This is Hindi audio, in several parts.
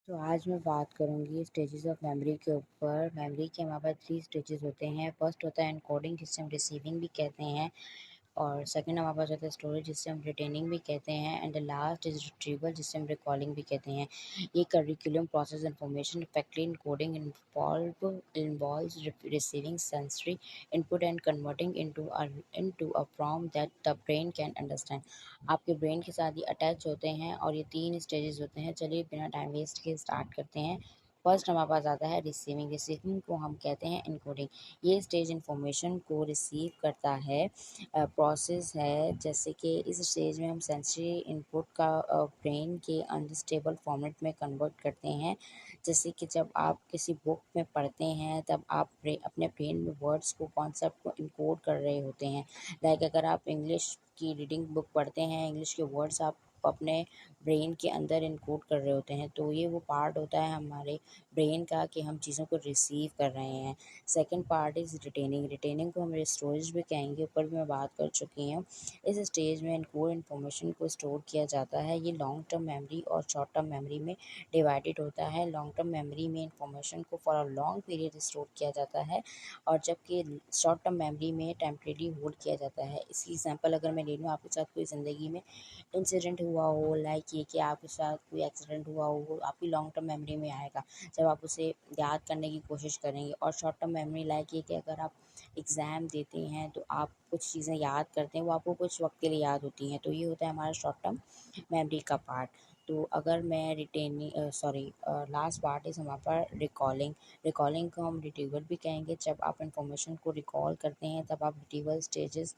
तो आज मैं बात करूँगी स्टेजेस ऑफ मेमोरी के ऊपर। मेमोरी के हमारे पास 3 स्टेजेस होते हैं। फर्स्ट होता है एन्कोडिंग, जिसे हम रिसीविंग भी कहते हैं, और सेकंड हमारे पास होता है स्टोरेज, जिसे हम रिटेनिंग भी कहते हैं, and the last is retrieval, जिसे हम रिकॉलिंग भी कहते हैं। ये curriculum process information effectively encoding involves receiving sensory input and converting into a form that the brain can understand. आपके ब्रेन के साथ ये अटैच होते हैं और ये 3 स्टेजेस होते हैं। चलिए बिना टाइम वेस्ट के स्टार्ट करते हैं। फर्स्ट हमारे पास आता है रिसीविंग। रिसीविंग को हम कहते हैं एन्कोडिंग। ये स्टेज इन्फॉर्मेशन को रिसीव करता है, प्रोसेस है। जैसे कि इस स्टेज में हम सेंसरी इनपुट का ब्रेन के अनस्टेबल फॉर्मेट में कन्वर्ट करते हैं। जैसे कि जब आप किसी बुक में पढ़ते हैं तब आप अपने ब्रेन में वर्ड्स को, कॉन्सेप्ट को इनकोड कर रहे होते हैं। लाइक अगर आप इंग्लिश की रीडिंग बुक पढ़ते हैं, इंग्लिश के वर्ड्स आप अपने ब्रेन के अंदर इनकोड कर रहे होते हैं, तो ये वो पार्ट होता है हमारे ब्रेन का कि हम चीज़ों को रिसीव कर रहे हैं। Second part is retaining. Retaining को हम स्टोरेज भी कहेंगे, ऊपर भी मैं बात कर चुकी हूँ। इस स्टेज में इनकोड इन्फॉर्मेशन को स्टोर किया जाता है। ये लॉन्ग टर्म मेमोरी और शॉर्ट टर्म मेमोरी में डिवाइडेड होता है। लॉन्ग टर्म मेमोरी में इन्फॉर्मेशन को for a long period store किया जाता है, और जबकि शॉर्ट टर्म मेमोरी में टेम्परेरी होल्ड किया जाता है। इसकी एग्जांपल अगर मैं ले लूँ, आपके साथ कोई ज़िंदगी में इंसिडेंट हुआ हो, लाइक ये कि आपके साथ कोई एक्सीडेंट हुआ हो, वो आपकी लॉन्ग टर्म मेमोरी में आएगा जब आप उसे याद करने की कोशिश करेंगे। और शॉर्ट टर्म मेमोरी लाइक ये कि अगर आप एग्ज़ाम देते हैं तो आप कुछ चीज़ें याद करते हैं, वो आपको कुछ वक्त के लिए याद होती हैं, तो ये होता है हमारा शॉर्ट टर्म मेमोरी का पार्ट। तो अगर मैं लास्ट पार्ट इज़ हमारे पास रिकॉलिंग। रिकॉलिंग को हम रिट्रीवल भी कहेंगे। जब आप इंफॉर्मेशन को रिकॉल करते हैं तब आप रिट्रीवल स्टेजेस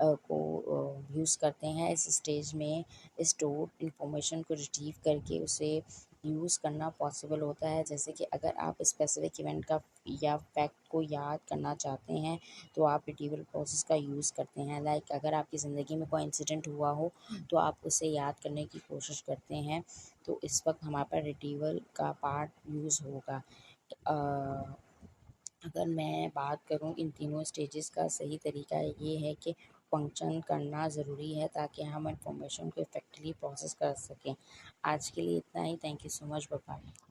को यूज़ करते हैं। इस स्टेज में स्टोर इंफॉर्मेशन को रिट्रीव करके उसे यूज़ करना पॉसिबल होता है। जैसे कि अगर आप स्पेसिफिक इवेंट का या फैक्ट को याद करना चाहते हैं तो आप रिट्रीवल प्रोसेस का यूज़ करते हैं। लाइक अगर आपकी ज़िंदगी में कोई इंसिडेंट हुआ हो तो आप उसे याद करने की कोशिश करते हैं, तो इस वक्त हमारे पास रिट्रीवल का पार्ट यूज़ होगा। अ, अगर मैं बात करूँ इन तीनों स्टेजेस का, सही तरीका ये है कि फंक्शन करना ज़रूरी है ताकि हम इन्फॉर्मेशन को इफेक्टिवली प्रोसेस कर सकें। आज के लिए इतना ही। Thank you so much. Bye bye.